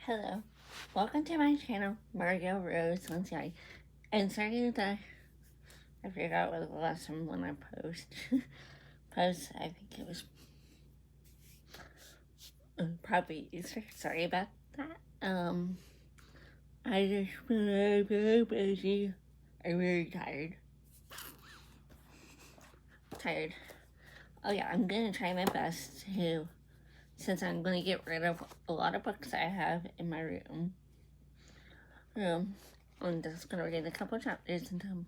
Hello, welcome to my channel, Mario Rose Sunshine. And sorry that I forgot what the last time when I post. I think it was probably Easter. Sorry about that. I just been very busy. I'm really tired. Oh yeah, I'm gonna try my best to, since I'm gonna get rid of a lot of books I have in my room. I'm just gonna read a couple chapters until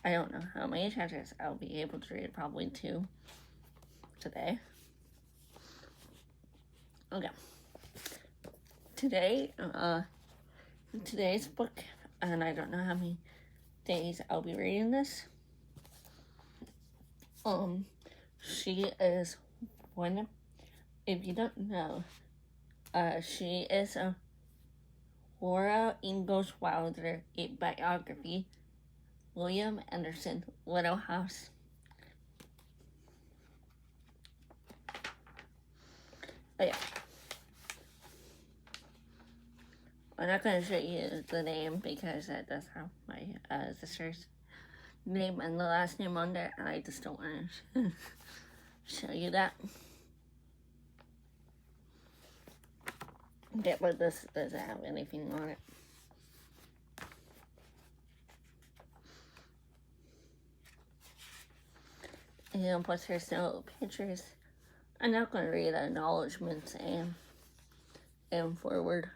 I don't know how many chapters I'll be able to read, probably 2 today. Okay. Today's book, and I don't know how many days I'll be reading this. She is one, if you don't know, she is a Laura Ingalls Wilder, a biography, William Anderson, Little House. Oh yeah. I'm not going to show you the name because that does have my sister's name and the last name on there, and I just don't want to show you that. Okay, but this doesn't have anything on it. And plus there's no pictures. I'm not going to read acknowledgements and forward.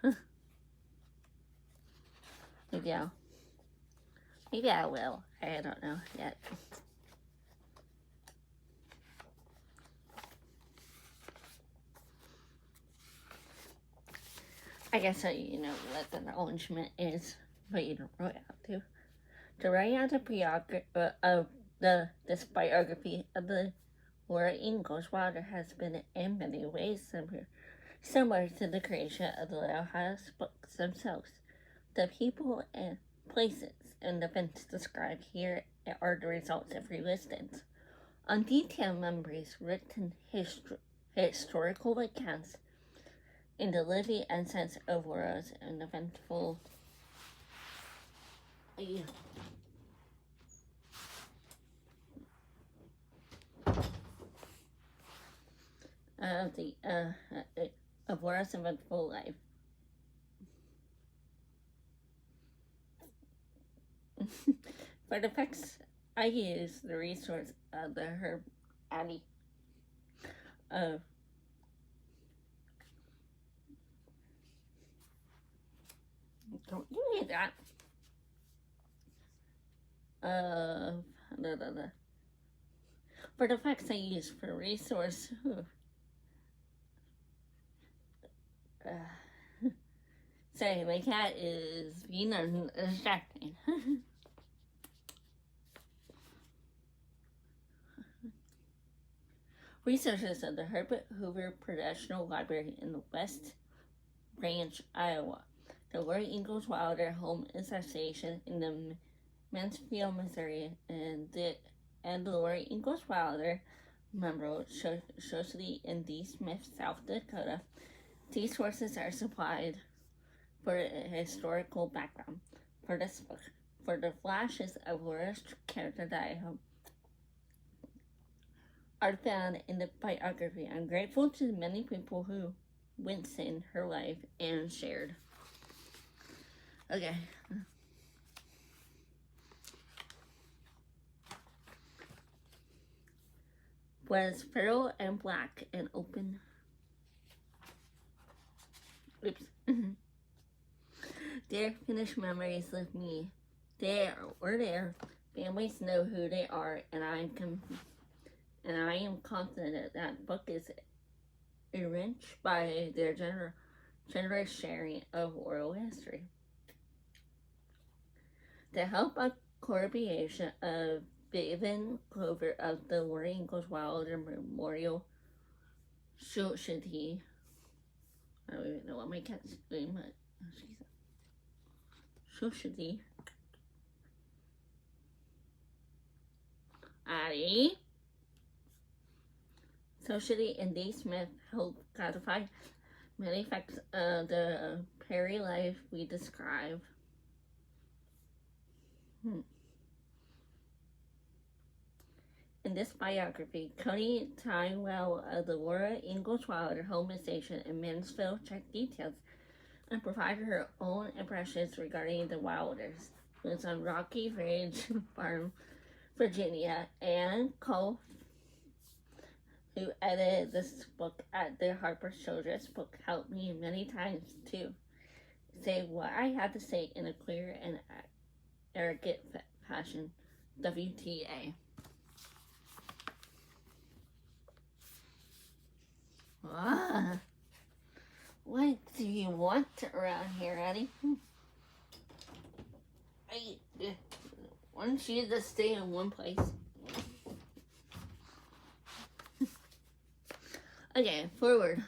Maybe I will. I don't know yet. I guess you know what the acknowledgement is, but you don't really have to. To write out a biography of this biography of the Laura Ingalls Wilder has been in many ways similar to the creation of the Little House books themselves. The people and places and events described here are the results of re-listings on detailed memories, written historical accounts, in the living and sense of Laura's and eventful of Laura's eventful life. For the facts, I use the resource of the Herb Addy of don't you hear that? For the facts I use for resource. Sorry, my cat is being distracting. Resources of the Herbert Hoover Professional Library in the West Branch, Iowa. The Laura Ingalls Wilder Home Association in the Mansfield, Missouri, and the Laura Ingalls Wilder Memorial Society in D. Smith, South Dakota. These sources are supplied for a historical background for this book. For the flashes of Laura's character that are found in the biography, I'm grateful to the many people who went in her life and shared. Okay. Was feral and black and open. Oops. Their finished memories with me. They were there. Families know who they are, and I am confident that book is enriched by their generous sharing of oral history. To help a corporation of Bevan Clover of the Laura Ingalls Wilder Memorial Society. I don't even know what my cat's doing, but Society. Society and D. Smith helped codify Many facts of the prairie life we describe. In this biography, Coney Tidewell of the Laura Ingalls Wilder Home Station in Mansfield checked details and provided her own impressions regarding the Wilders. It was on Rocky Ridge Farm, Virginia, and Cole, who edited this book at the Harper's Children's Book, helped me many times to say what I had to say in a clear and arrogant fashion. WTA. What do you want around here, Eddie? I want you to stay in one place. Okay, forward.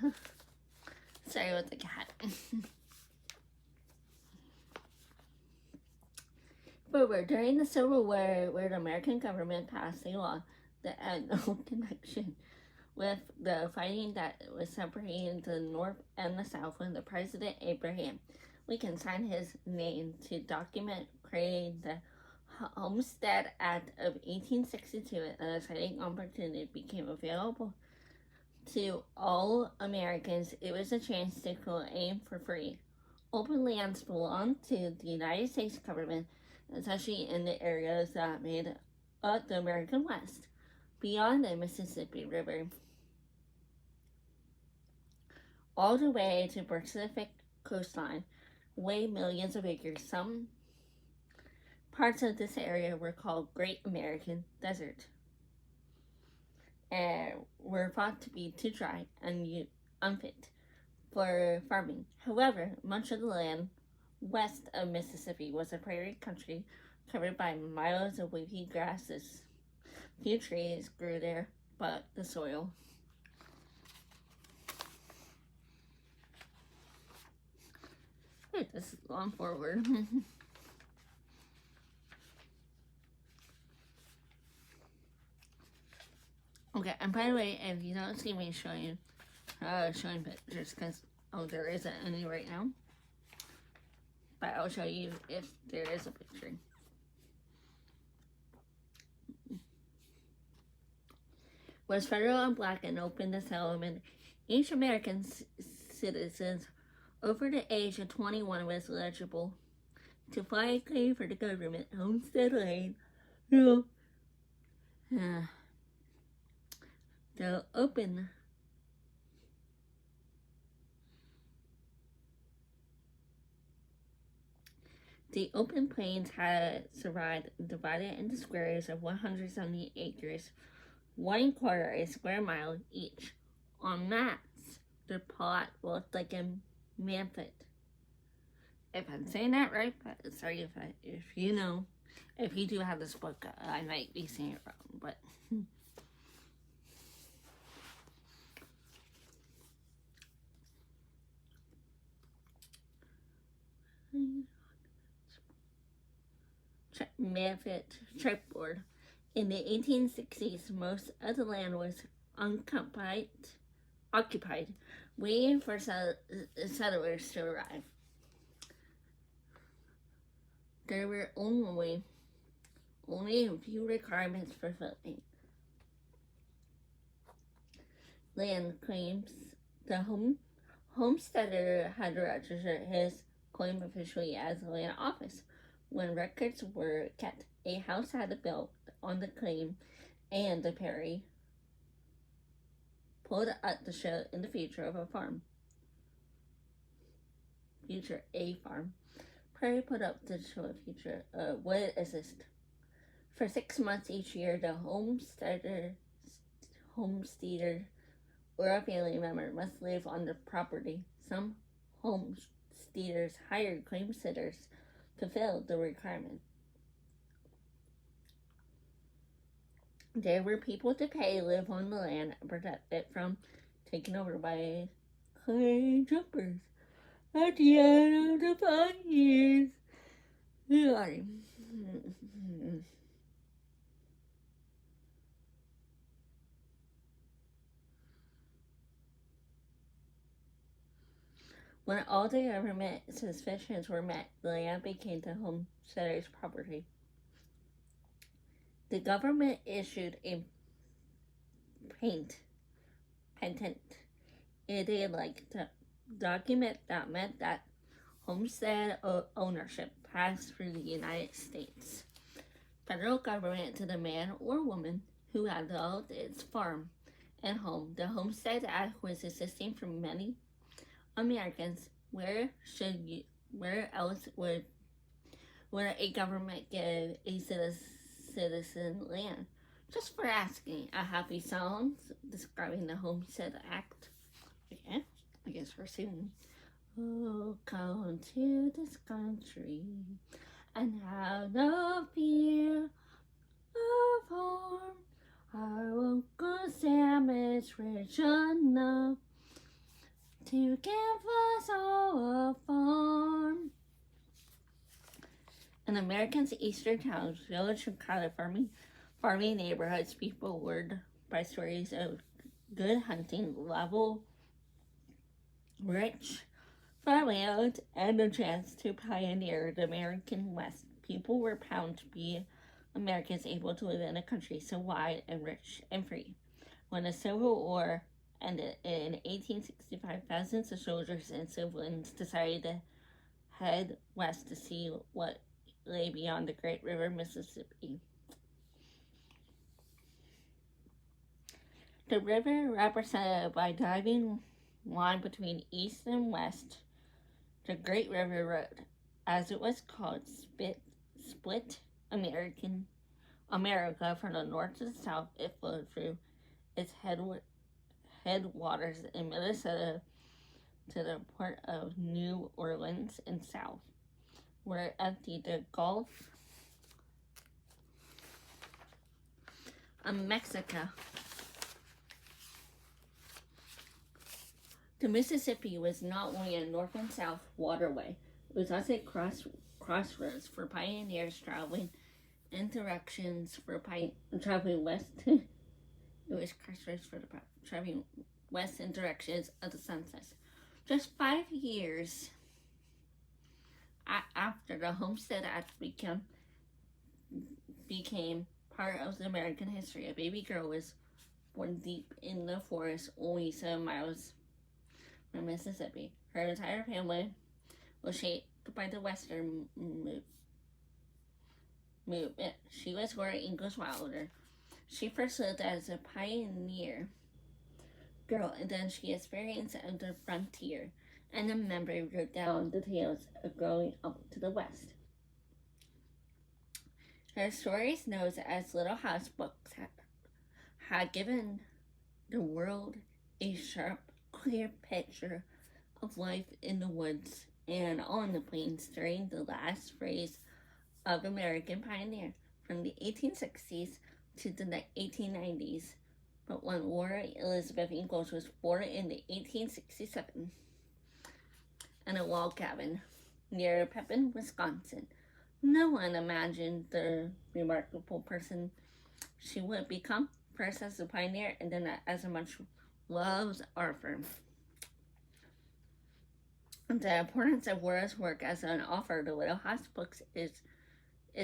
Sorry about the cat. Forward. During the Civil War, where the American government passed a law that had no connection with the fighting that was separating the North and the South, when the President Abraham Lincoln signed his name to document creating the Homestead Act of 1862, an exciting opportunity became available to all Americans. It was a chance to claim for free open lands belonged to the United States government, especially in the areas that made up the American West, beyond the Mississippi River, all the way to Pacific coastline, weigh millions of acres. Some parts of this area were called Great American Desert and were thought to be too dry and unfit for farming. However, much of the land west of Mississippi was a prairie country covered by miles of wavy grasses. Few trees grew there, but the soil. Wait, this is going forward. Okay, and by the way, if you don't see me showing pictures, because there isn't any right now, but I'll show you if there is a picture. Was federal and black and open to settlement. Each American citizens over the age of 21 was eligible to file a claim for the government homestead land. The open plains had survived, divided into squares of 170 acres, 1/4 a square mile each. On maps, the plot looked like a mammoth. If I'm saying that right, but sorry if you know, if you do have this book, I might be saying it wrong, but. Mammoth checkerboard. In the 1860s, most of the land was occupied, waiting for settlers to arrive. There were only a few requirements for voting. Land claims. The homesteader had to register his claim officially as a land office. When records were kept, a house had to be built on the claim, and the prairie pulled up to show in the future of a farm. Prairie put up to show a future would exist. For 6 months each year, the homesteader or a family member must live on the property. Some homesteaders hired claim sitters to fill the requirement. There were people to pay, live on the land, and protect it from taken over by claim jumpers. At the end of the 5 years, When all the government suspicions were met, the land became the homesteader's property. The government issued a patent. It is like the document that meant that homestead ownership passed through the United States. Federal government to the man or woman who had developed its farm and home. The Homestead Act was existing for many Americans. Where else would a government give a citizen land? Just for asking. A happy song describing the Homestead Act. Okay, I guess we're singing. Oh, come to this country and have no fear of harm. Our Uncle Sam is rich enough to give us all a farm. In America's eastern towns, village and cattle farming neighborhoods, people were by stories of good hunting, level, rich farmland, and a chance to pioneer the American West. People were proud to be Americans able to live in a country so wide and rich and free. When the Civil War ended in 1865, thousands of soldiers and civilians decided to head west to see what lay beyond the great river Mississippi. The river, represented by diving line between east and west, the Great River Road, as it was called, split America from the north to the south. It flowed through its headwaters in Minnesota to the port of New Orleans in south, where it emptied the Gulf of Mexico. The Mississippi was not only a north and south waterway, it was also a crossroads for pioneers traveling in directions for traveling west. It was crossroads for the traveling west in directions of the sunsets. Just 5 years after the Homestead Act became part of the American history, a baby girl was born deep in the forest, only 7 miles from Mississippi. Her entire family was shaped by the Western movement. She was born Ingall Wilder. She first lived as a pioneer girl, and then she experienced the frontier, and the memory wrote down the tales of growing up to the West. Her stories, known as Little House books, had given the world a sharp, clear picture of life in the woods and on the plains during the last phase of American pioneer, from the 1860s to the 1890s. But when Laura Elizabeth Ingalls was born in 1867 in a log cabin near Pepin, Wisconsin, no one imagined the remarkable person she would become, first as a pioneer and then as a much loved author. The importance of Laura's work as an author of the Little House books is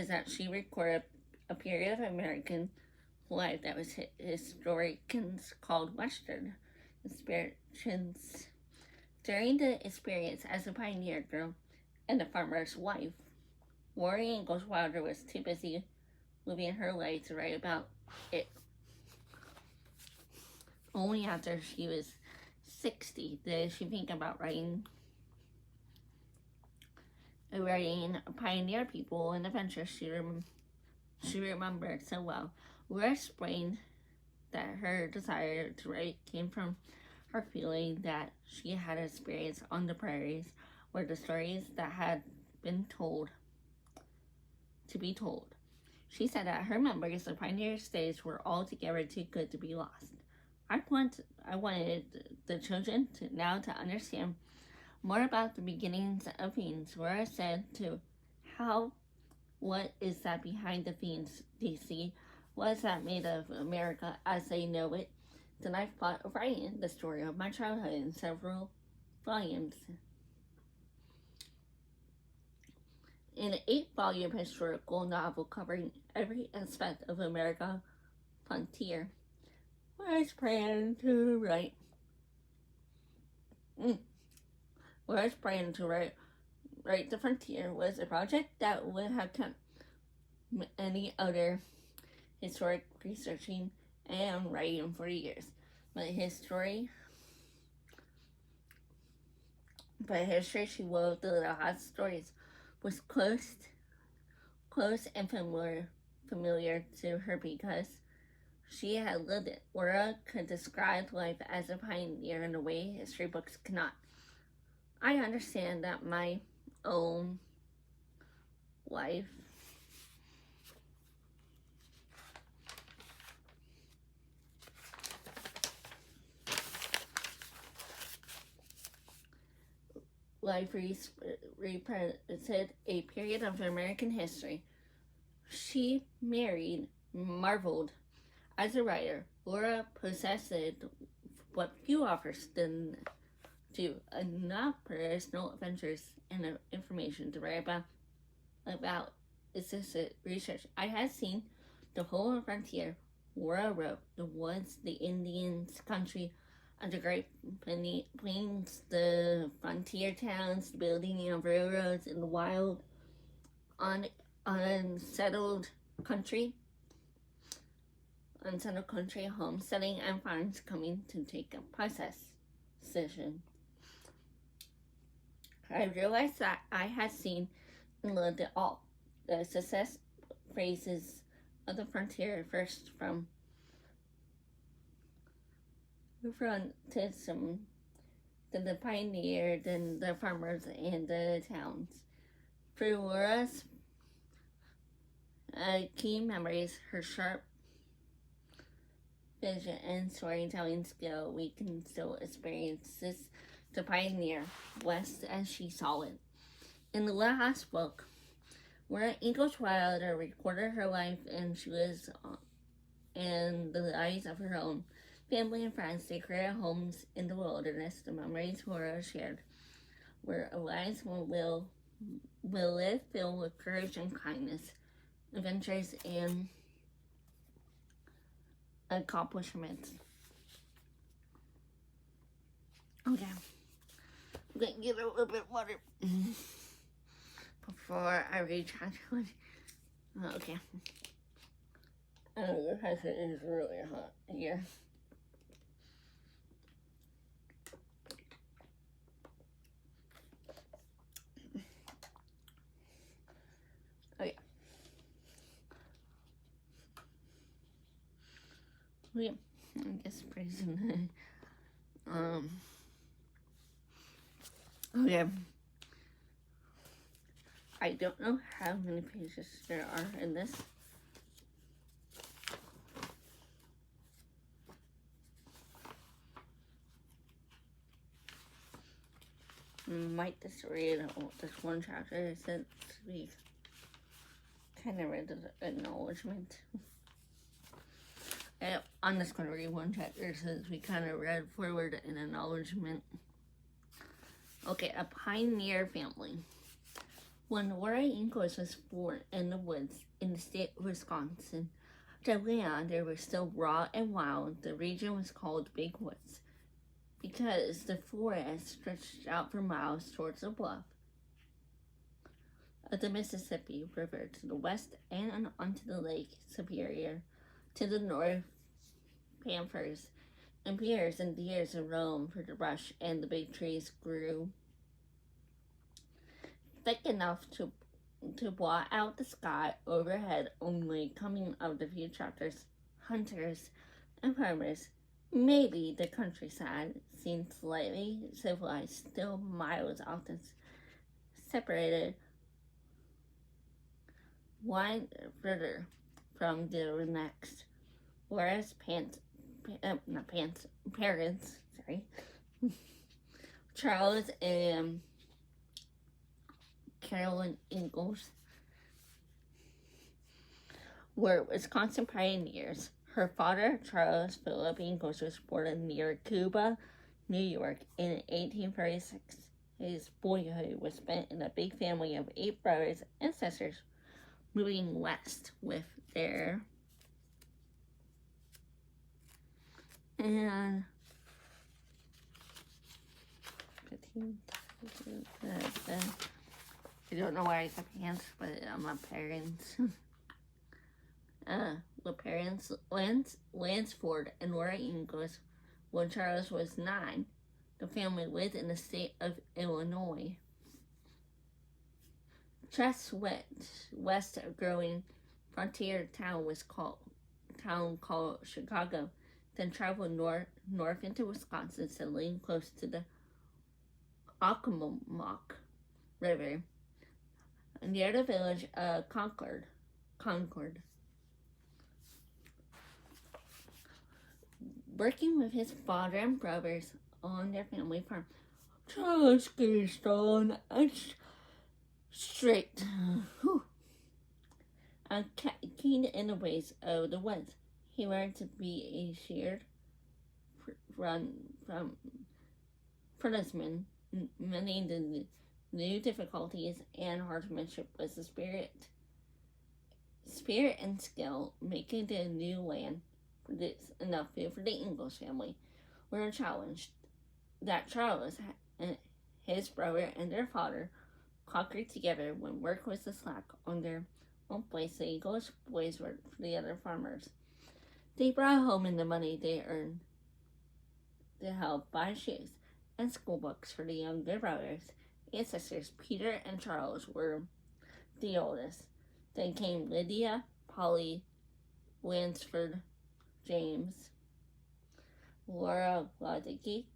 that she recorded a period of American life that was historians called Western inspirations. During the experience as a pioneer girl and a farmer's wife, Laura Ingalls Wilder was too busy living her life to write about it. Only after she was 60 did she think about writing pioneer people and adventures she remembered so well. Laura explained that her desire to write came from her feeling that she had experienced on the prairies where the stories that had been told to be told. She said that her memories of pioneer days were altogether too good to be lost. I wanted the children to understand more about the beginnings of things. Laura said to what is that behind the things they see? What is that made of America as they know it? Then I thought of writing the story of my childhood in several volumes. in an 8-volume historical novel covering every aspect of America's frontier. Whereas planning to write the Frontier was a project that would have kept any other historic researching and writing for years. But history she wove through the hot stories was close and familiar to her because she had lived it. Laura could describe life as a pioneer in a way history books cannot. I understand that my own life represented a period of American history. She marveled as a writer. Laura possessed what few authors didn't do, enough personal adventures and information to write about assisted research. I had seen the whole frontier. Laura wrote the woods, the Indians' country, and the Great Plains, the frontier towns, the building of railroads, and the wild, unsettled country, homesteading and farms coming to take a possession. I realized that I had seen and lived it all. The success phases of the frontier, first from frontism, then the pioneer, then the farmers and the towns. For Laura's key memories, her sharp vision and storytelling skill, we can still experience the pioneer West as she saw it. In the last book, where Ingall Wilder recorded her life and she was and the lives of her own family and friends, they created homes in the wilderness. The memories Laura shared were lives will live filled with courage and kindness, adventures and accomplishments. Okay, I'm gonna get a little bit of water before I read chapter 1. Okay. Oh, because it is really hot here. Okay. Yeah, I guess praising okay. I don't know how many pages there are in this. Might just read this one chapter since we kind of read the acknowledgement. I'm just going to read one chapter since we kind of read forward an acknowledgement. Okay, a pioneer family. When Laura Ingall was born in the woods in the state of Wisconsin, the land there was still raw and wild. The region was called Big Woods because the forest stretched out for miles towards the bluff of the Mississippi River to the west and onto the Lake Superior to the north. Panthers and bears and deers roamed for the brush, and the big trees grew thick enough to blot out the sky overhead. Only coming of the few chapters, hunters and farmers. Maybe the countryside seemed slightly civilized, still miles often separated one further from the next. Whereas parents, Charles and Carolyn Ingalls were Wisconsin pioneers. Her father, Charles Philip Ingalls, was born near Cuba, New York in 1836. his boyhood was spent in a big family of 8 brothers and sisters, moving west with their and 15, I don't know why I said parents, but my parents. The parents, Lance Ford and Laura Ingalls. When Charles was 9, the family lived in the state of Illinois. Just west of growing frontier town called Chicago, then traveled north into Wisconsin, settling close to the Occomock River, near the village of Concord. Working with his father and brothers on their family farm, Charles grew strong and straight, and keen in the ways of the woods. He learned to be a sheared frontman. Many of the new difficulties and hardship was the spirit and skill, making the new land produce enough food for the Ingall family, were a challenge that Charles and his brother and their father conquered together when work was slack on their own place. The Ingall boys worked for the other farmers. They brought home in the money they earned to help buy shoes and school books for the younger brothers and sisters. Peter and Charles were the oldest. Then came Lydia, Polly, Lansford, James, Laura Latike,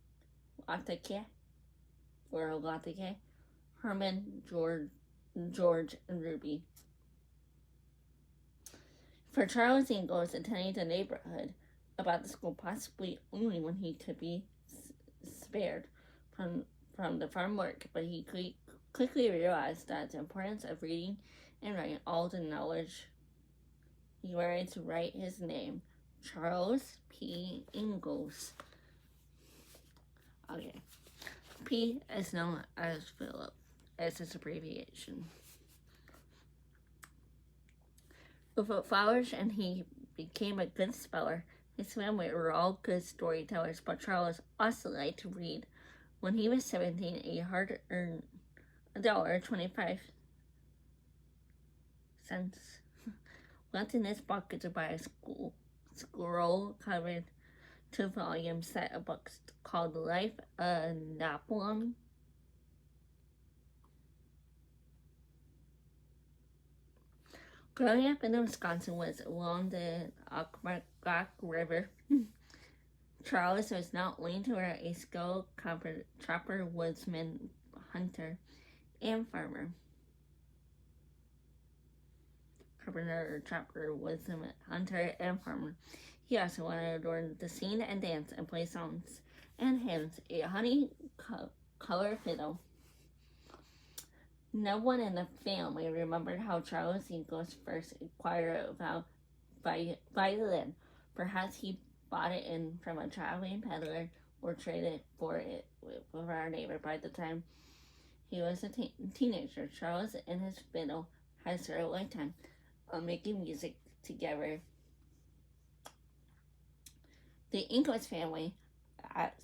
Herman, George, and Ruby. For Charles Ingalls attending the neighborhood about the school possibly only when he could be spared from the farm work, but he quickly realized that the importance of reading and writing all the knowledge. He learned to write his name, Charles P. Ingalls. Okay. P is known as Philip, as its abbreviation. With flowers, and he became a good speller. His family were all good storytellers, but Charles also liked to read. When he was 17, he hard-earned $1.25 left in his pocket to buy a scroll-covered 2-volume set of books called The Life of Napoleon. Growing up in Wisconsin was along the Occomock River. Charles was not only to wear a skilled trapper, woodsman, hunter, and farmer. Carpenter, trapper, woodsman, hunter, and farmer. He also wanted to learn to sing and dance and play songs and hymns, a honey-colored fiddle. No one in the family remembered how Charles Ingalls first acquired a violin. Perhaps he bought it in from a traveling peddler or traded for it with our neighbor. By the time he was a teenager, Charles and his fiddle had spent a lifetime of making music together. The Ingalls family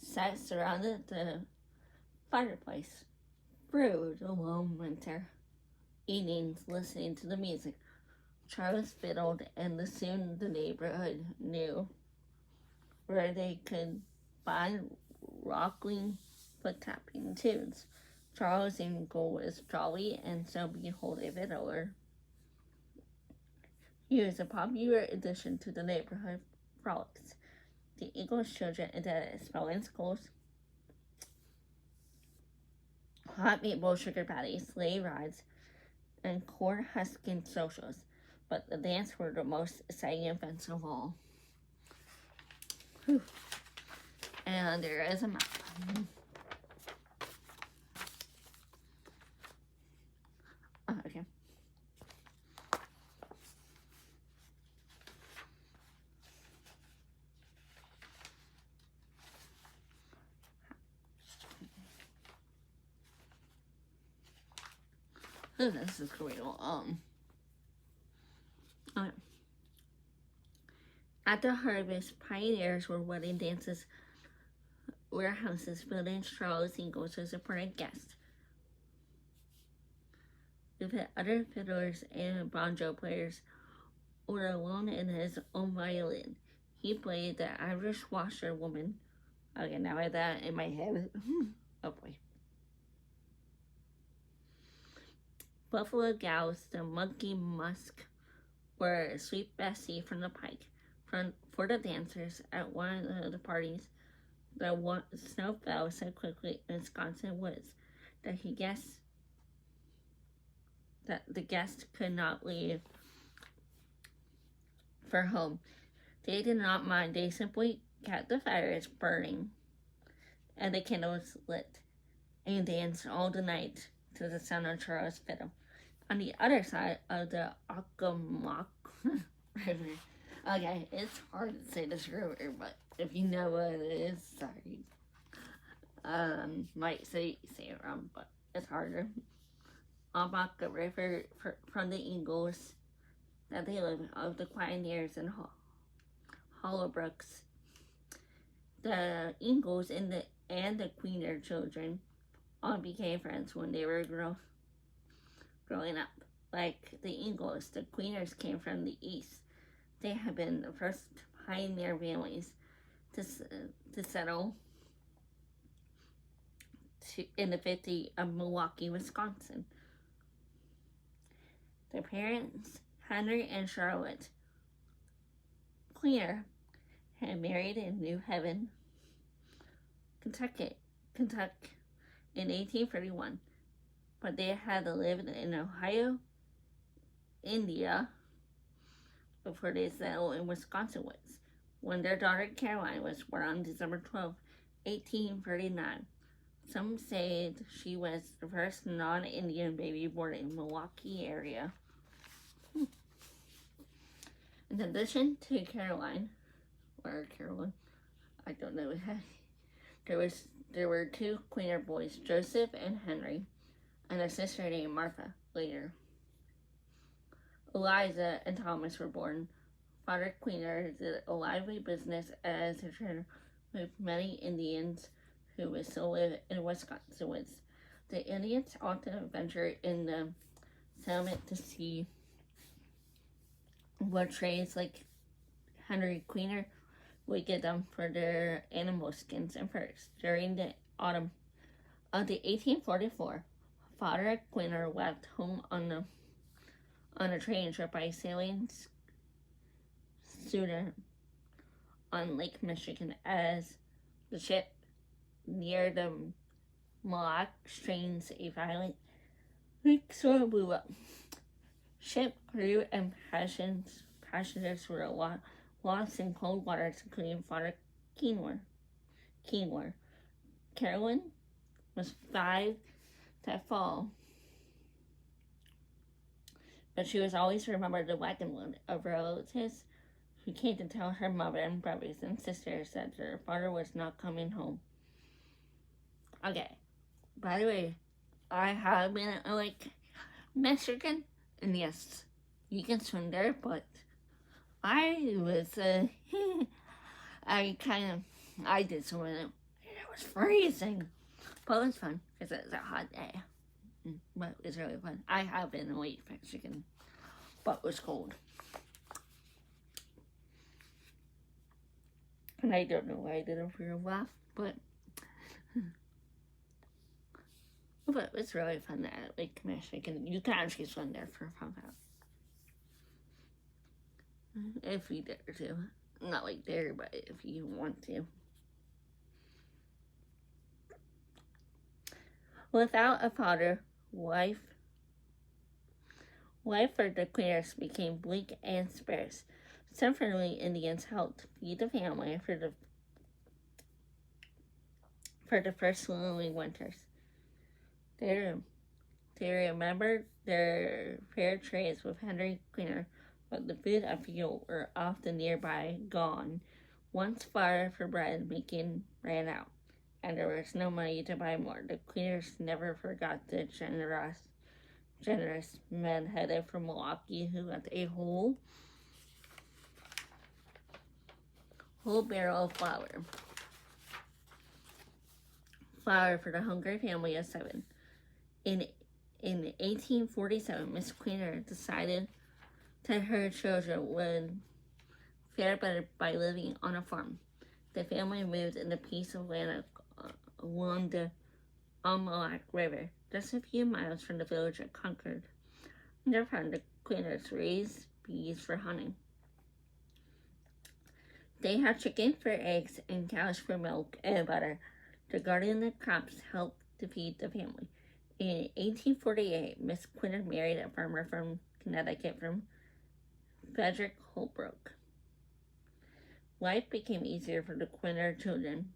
sat surrounded the fireplace through the long winter evenings, listening to the music. Charles fiddled, and soon the neighborhood knew where they could find rocking, foot-tapping tunes. Charles Ingall was jolly, and so behold a fiddler. He was a popular addition to the neighborhood frolics. The Ingalls children attended spelling schools, hot maple sugar patties, sleigh rides, and corn husking socials, but the dance were the most exciting events of all. Whew. And there is a map. Okay. Oh, this is real. Okay. At the harvest, pioneers were wedding dances, warehouses filled in Charles Ingall to support a guest. With other fiddlers and banjo players, or alone in his own violin, he played the Irish washerwoman. Okay, now I have that in my head. Oh boy. Buffalo Gals, the Monkey Musk, or Sweet Bessie from the Pike. For the dancers at one of the parties, the snow fell so quickly in Wisconsin woods that the guest could not leave for home. They did not mind. They simply kept the fires burning and the candles lit and danced all the night to the sound of Charles' fiddle. On the other side of the Occomock River. Okay, it's hard to say this river, but if you know what it is, sorry. Might say it wrong, but it's harder. Occomock River from the Ingalls that they live of the pioneers and Hollowbrooks. The Ingalls and the Queener children all became friends when they were growing up. Like the Ingalls, the Queeners came from the east. They had been the first pioneer families to settle in the 50s of Milwaukee, Wisconsin. Their parents, Henry and Charlotte Queener, had married in New Haven, Kentucky in 1831, but they had lived in Ohio, India, before they settled in Wisconsin woods. When their daughter Caroline was born on December 12, 1839, some say she was the first non-Indian baby born in the Milwaukee area. In addition to Caroline, I don't know, there were two Queener boys, Joseph and Henry, and a sister named Martha later. Eliza and Thomas were born. Father Queener did a lively business as a trader with many Indians who would still live in Wisconsin woods. The Indians often ventured in the settlement to see what trades like Henry Queener would get them for their animal skins and furs. During the autumn of 1844, Father Queener left home on a train trip by sailing schooner on Lake Michigan as the ship neared the Moloch strains a violent storm blew up. Ship crew and passengers were lost in cold waters, including Father Keenwer. Carolyn was 5 that fall, but she was always remembered the wagon load of relatives who came to tell her mother and brothers and sisters that their father was not coming home. Okay, by the way, I have been in Lake Michigan, and yes, you can swim there, but I was, I did swim in it. It was freezing, but it was fun because it was a hot day. But it was really fun. I have been in Lake Michigan, but it was cold. And I don't know why I didn't for a while, but it's really fun at Lake Michigan. You can actually swim there for fun out. If you dare to. Not like dare, but if you want to. Without a father, life for the Queeners became bleak and sparse. Some friendly Indians helped feed the family for the first lonely winters. They remembered their fair trades with Henry Queener, but the food and fuel were often nearby gone. Once fire for bread making ran out, and there was no money to buy more. The Queeners never forgot the generous men headed for Milwaukee who had a whole barrel of flour for the hungry family of 7. In 1847, Miss Queener decided that her children would fare better by living on a farm. The family moved in a piece of land along the Almanac River, just a few miles from the village of Concord. On their farm, the Queeners raised bees for honey. They had chicken for eggs and cows for milk and butter. The garden and crops helped to feed the family. In 1848, Miss Queener married a farmer from Connecticut from Frederick Holbrook. Life became easier for the Queener children.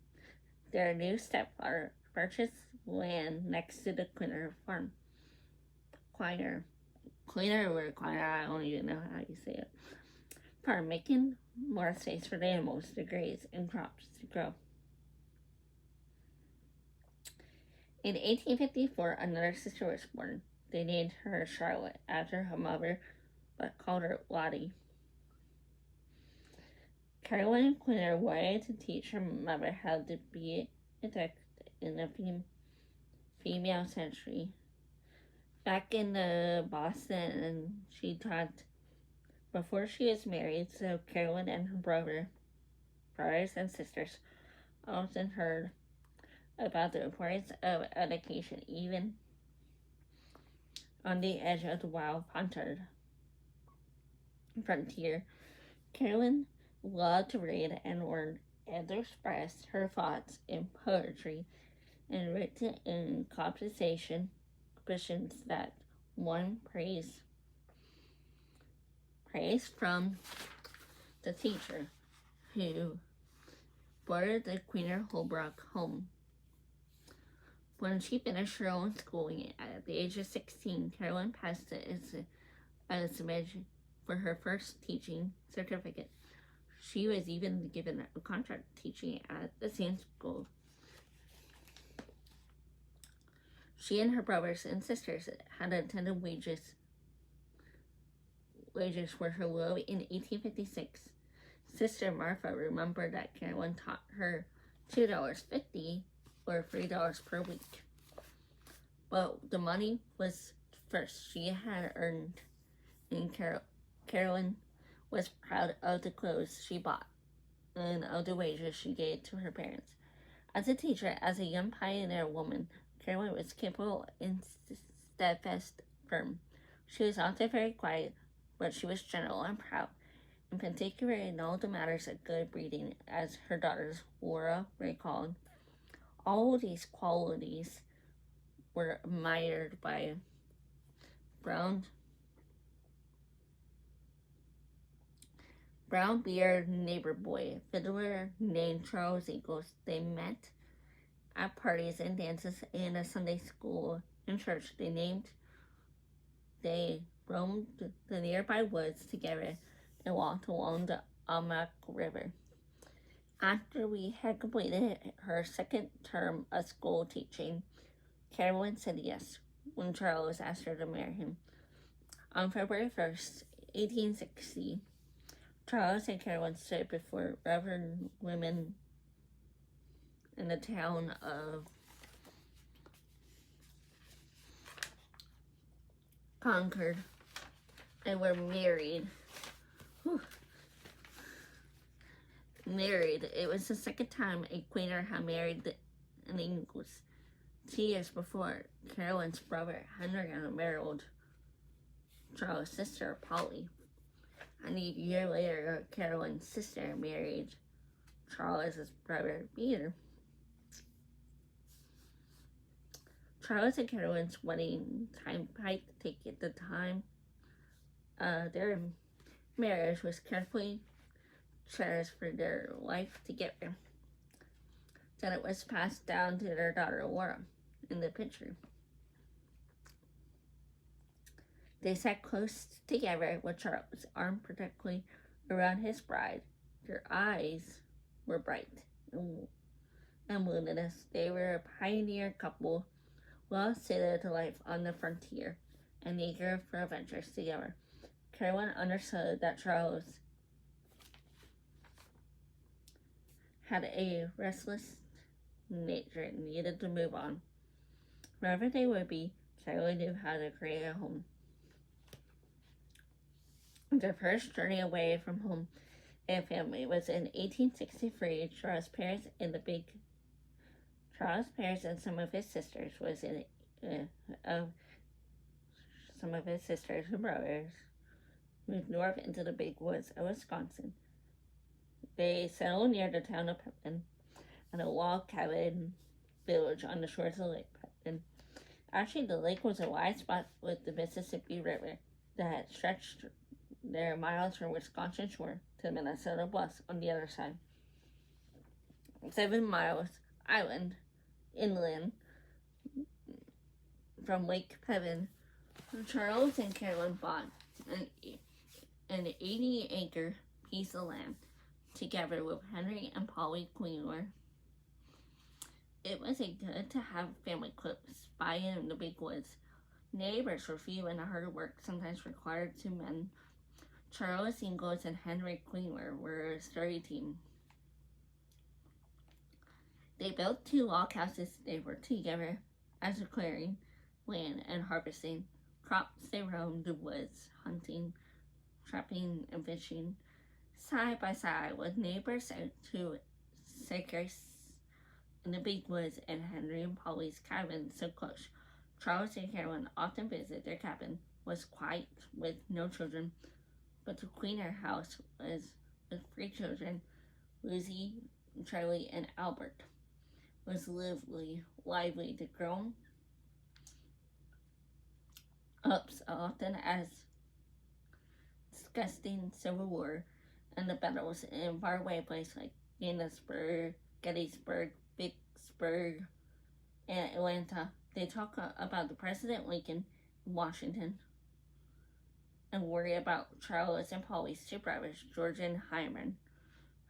Their new stepfather purchased land next to the Queener farm. Queener, I don't even know how you say it. Farm, making more space for the animals to graze and crops to grow. In 1854, another sister was born. They named her Charlotte after her mother, but called her Lottie. Caroline Queener wanted to teach her mother how to be a detective in the female century. Back in Boston, and she taught before she was married, so Caroline and her brothers and sisters often heard about the importance of education, even on the edge of the wild frontier. Caroline loved to read and learn and express her thoughts in poetry and written in compositions that won praise from the teacher who boarded the Queener Holbrook home. When she finished her own schooling at the age of 16, Caroline passed the examination for her first teaching certificate. She was even given a contract teaching at the same school. She and her brothers and sisters had attended wages were her low in 1856. Sister Martha remembered that Caroline taught her $2.50 or $3 per week. But the money was first she had earned, and Caroline was proud of the clothes she bought and of the wages she gave to her parents. As a teacher, as a young pioneer woman, Caroline was capable and steadfast, firm. She was often very quiet, but she was gentle and proud, in particular in all the matters of good breeding, as her daughters Laura recalled. All these qualities were admired by brown-bearded neighbor boy, fiddler named Charles Ingall. They met at parties and dances in a Sunday school and church. They roamed the nearby woods together and walked along the Almanac River. After we had completed her second term of school teaching, Caroline said yes when Charles asked her to marry him. On February 1st, 1860, Charles and Caroline stood before Reverend women in the town of Concord and were married. It was the second time a Queener had married an Ingalls. 2 years before, Caroline's brother Henry had married Charles' sister Polly. And a year later, Caroline's sister married Charles' brother Peter. Charles and Caroline's wedding time at the time their marriage was carefully cherished for their life together. Then it was passed down to their daughter Laura in the picture. They sat close together with Charles' arm protectively around his bride. Their eyes were bright and luminous. They were a pioneer couple, well suited to life on the frontier and eager for adventures together. Carolyn understood that Charles had a restless nature and needed to move on. Wherever they would be, Carolyn knew how to create a home. Their first journey away from home and family was in 1863. Charles Paris and some of his sisters and brothers moved north into the big woods of Wisconsin. They settled near the town of Pepin in a log cabin village on the shores of Lake Pepin. Actually, the lake was a wide spot with the Mississippi River that stretched their miles from Wisconsin shore to Minnesota Bluffs on the other side. 7 miles inland from Lake Pepin, Charles and Carolyn bought an 80-acre piece of land together with Henry and Polly Queenor. It was good to have family close by in the big woods. Neighbors were few and hard work sometimes required 2 men. Charles Ingall and Henry Queenor were a sturdy team. They built 2 log houses. They worked together as a clearing land and harvesting crops. They roamed the woods, hunting, trapping, and fishing side by side with neighbors out to Sakers in the big woods and Henry and Polly's cabin so close. Charles and Carolyn often visited their cabin. Was quiet with no children, but the Queenor house was with 3 children, Lucy, Charlie, and Albert. Was lively. The grown ups often as discussing Civil War and the battles in faraway places like Gettysburg, Vicksburg, and Atlanta. They talk about the President Lincoln in Washington and worry about Charles and Polly's 2 brothers, George and Hyman,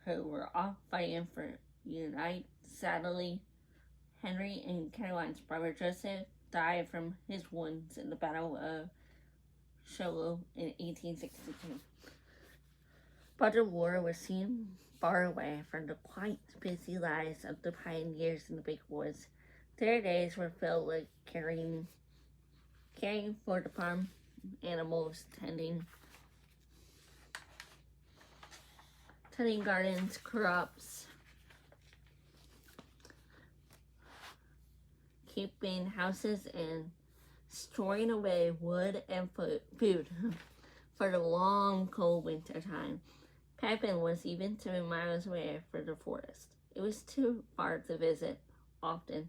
who were off fighting for Unite. Sadly, Henry and Caroline's brother Joseph died from his wounds in the Battle of Shiloh in 1862. But the war was seen far away from the quite busy lives of the pioneers in the big woods. Their days were filled with caring for the farm animals, tending gardens, crops, keeping houses, and storing away wood and food for the long, cold winter time. Pepin was even 7 miles away from the forest. It was too far to visit often.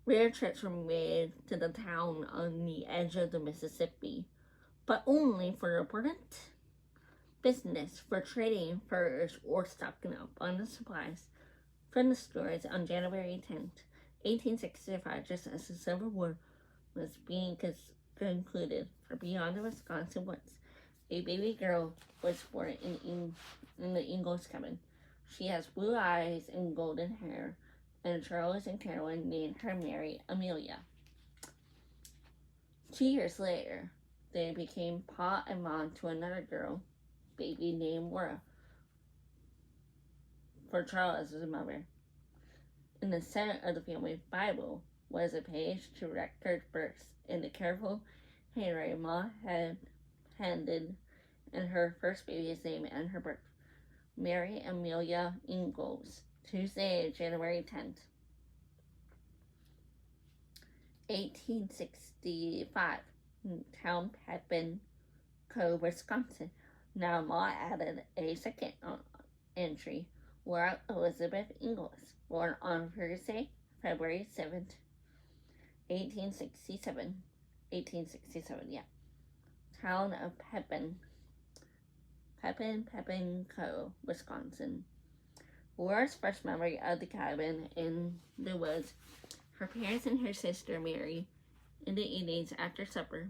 Rare trips were made to the town on the edge of the Mississippi, but only for important business, for trading furs or stocking up on the supplies from the stores. On January 10th, 1865, just as the Civil War was being concluded, for beyond the Wisconsin woods, a baby girl was born in the Ingall's cabin. She has blue eyes and golden hair, and Charles and Carolyn named her Mary Amelia. 2 years later, they became pa and mom to another girl, baby named Laura, for Charles' mother. In the center of the family Bible was a page to record births in the careful handwriting Ma had handed in her first baby's name and her birth. Mary Amelia Ingalls, Tuesday, January 10th, 1865, town Pepin Cove, Wisconsin. Now Ma added a second entry, Laura Elizabeth Ingalls, born on Thursday, February 7th, 1867. 1867, yeah. Town of Pepin Cove, Wisconsin. Laura's first memory of the cabin in the woods, her parents and her sister Mary, in the evenings after supper.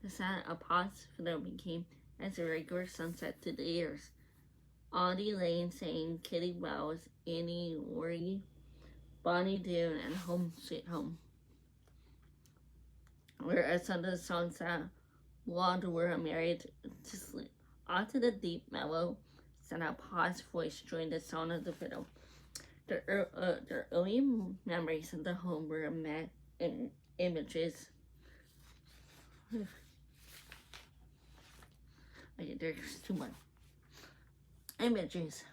The sound of Pa's fiddle became as a regular sunset to the ears. Audie Lane sang Kitty Wells, Annie Laurie, Bonnie Doon, and Home Sweet Home. where a son of the sunset, blonde were married to sleep. Onto the deep mellow sound of Pa's voice joined the sound of the fiddle. Their early memories of the home were met in images. There's too much. Images.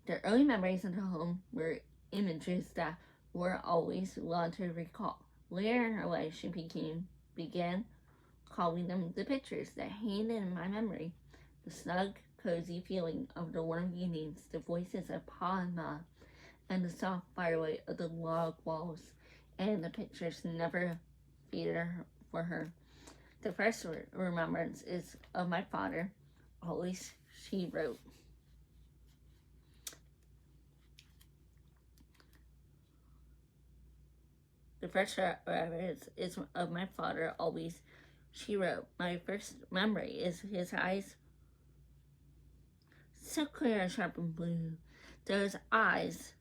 Their early memories of the home were images that were always one to recall. Later in her life, she began calling them the pictures that hang in my memory. The snug, cozy feeling of the warm evenings, the voices of Pa and Ma, and the soft firelight of the log walls, and the pictures never faded for her. The first remembrance is of my father. Always, she wrote. The first remembrance is of my father. Always, she wrote. My first memory is his eyes, so clear and sharp and blue. Those eyes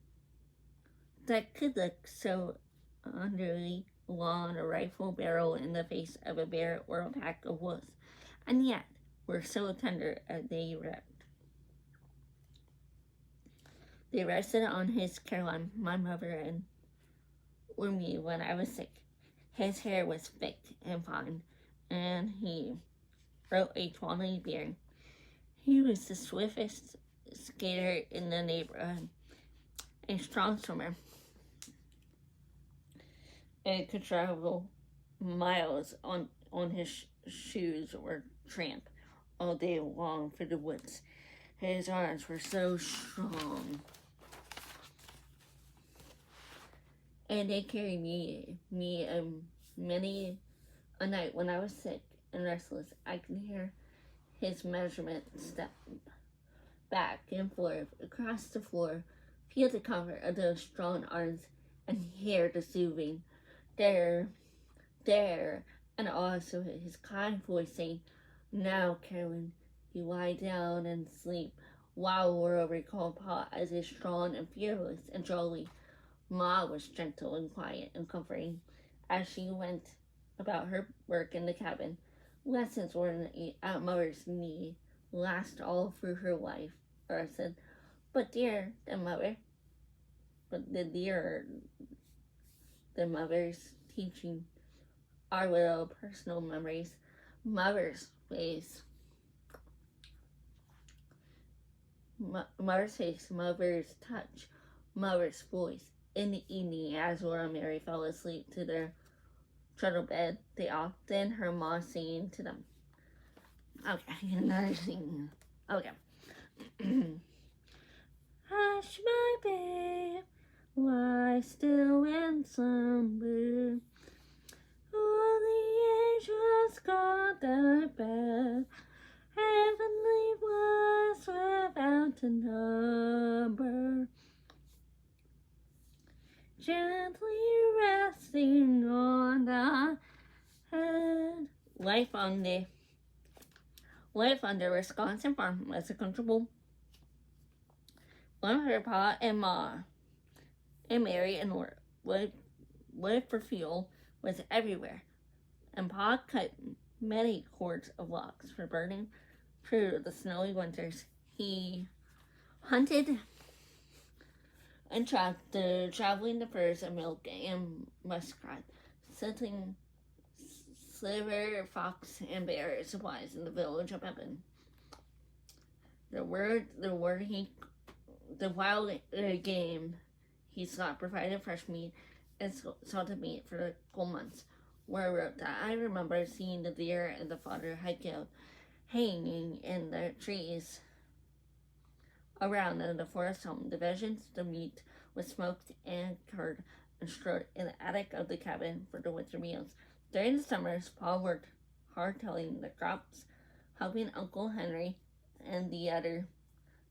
that could look so underly along a rifle barrel in the face of a bear or a pack of wolves, and yet were so tender as they rested. They rested on his Caroline, my mother, and or me when I was sick. His hair was thick and fine, and he rode a tawny beard. He was the swiftest skater in the neighborhood, a strong swimmer, and could travel miles on his shoes or tramp all day long through the woods. His arms were so strong, and they carried me many a night when I was sick and restless. I could hear his measurement step back and forth across the floor, feel the comfort of those strong arms, and hear the soothing there, and also his kind voice saying, "Now, Carolyn, you lie down and sleep," while Laura recalled Pa as a strong and fearless and jolly. Ma was gentle and quiet and comforting as she went about her work in the cabin. Lessons were at Mother's knee, last all through her life. Laura said, "But dear, the mother's teaching our little personal memories, mother's face, mother's touch, mother's voice." In the evening, as Laura and Mary fell asleep to their shuttle bed, they often heard Ma singing to them. Okay, another scene. Okay. Hush, my babe, lie still in slumber. All the angels guard their bed. Heavenly bliss without a number. Gently resting on the head. Life on the Wisconsin farm was a comfortable one for Pa and Ma and Mary and Laura. Wood for fuel was everywhere, and Pa cut many cords of logs for burning through the snowy winters. He hunted and trapped traveling the furs and milk and muskrat, scenting sliver, fox, and bear supplies in the village of Evan. The wild game he sought provided fresh meat and salted meat for the cold months. Where I wrote that I remember seeing the deer and the fodder I killed hanging in the trees around in the forest home. The meat was smoked and cured and stored in the attic of the cabin for the winter meals. During the summers, Pa worked hard tilling the crops, helping Uncle Henry and the other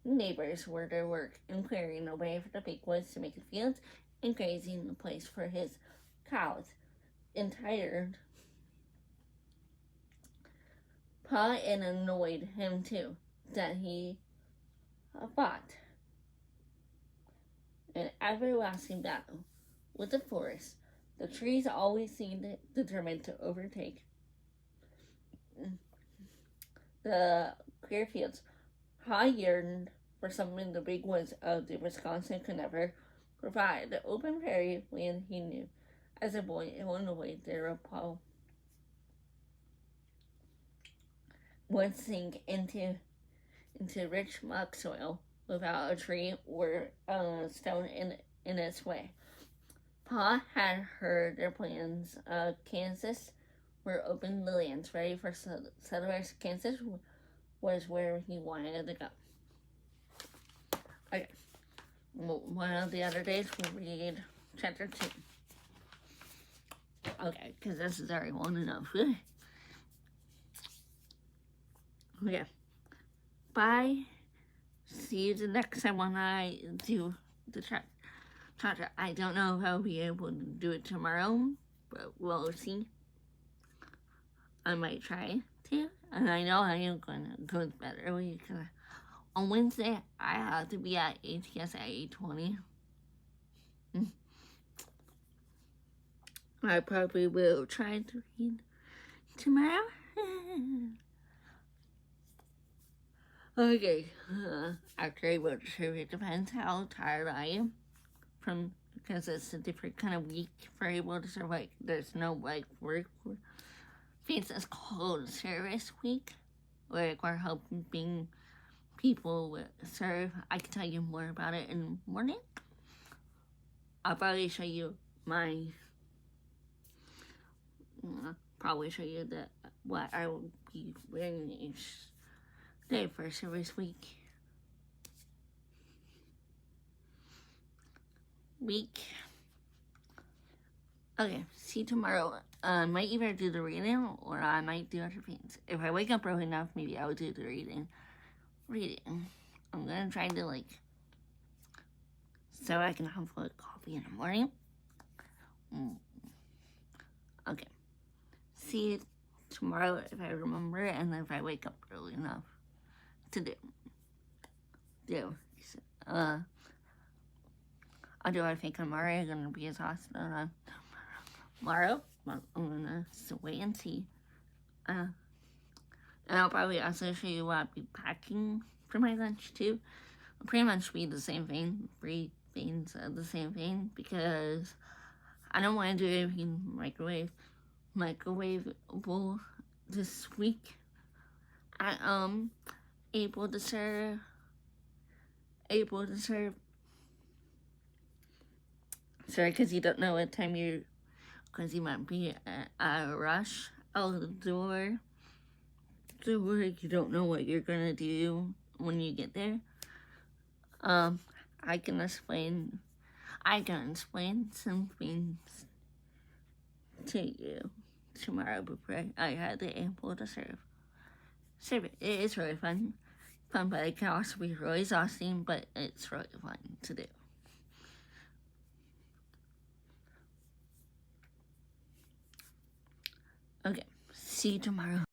neighbors with their work and clearing away for the big woods to make the fields and grazing a place for his cows. Entired, Pa and annoyed him too that he fought an everlasting battle with the forest. The trees always seemed determined to overtake the clear fields. Ha yearned for something the big woods of the Wisconsin could never provide. The open prairie land he knew as a boy in Illinois, the Paul would sink into rich muck soil without a tree or a stone in its way. Pa had heard their plans. Kansas were open the lands ready for settlers. Kansas was where he wanted to go. Okay. One of the other days we'll read chapter 2. Okay, because this is already long enough. Okay. Bye. See you the next time when I do the chapter. I don't know if I'll be able to do it tomorrow, but we'll see. I might try to, and I know I am going to go to bed early because on Wednesday I have to be at ATS at 8:20. I probably will try to read tomorrow. Okay, after I will serve, it depends how tired I am because it's a different kind of week for able to serve. Like, there's no like work. It's called service week, where we're helping people serve. I can tell you more about it in the morning. I'll probably show you what I will be wearing each day for service week. Okay, see you tomorrow. I might either do the reading or I might do other things. If I wake up early enough, maybe I'll do the reading. I'm gonna try to so I can have coffee in the morning. Okay. See you tomorrow if I remember, and if I wake up early enough to do. Although I think I'm already gonna be exhausted tomorrow, but I'm gonna wait and see. And I'll probably also show you what I'll be packing for my lunch too. It'll pretty much be the same thing, 3 things of the same thing, because I don't want to do anything microwavable this week. I able to serve. Sorry, because you don't know what time because you might be at a rush out the door. You don't know what you're gonna do when you get there. I can explain some things to you tomorrow before I had the able to serve it. It is really fun, but it can also be really exhausting, but it's really fun to do. Okay, see you tomorrow.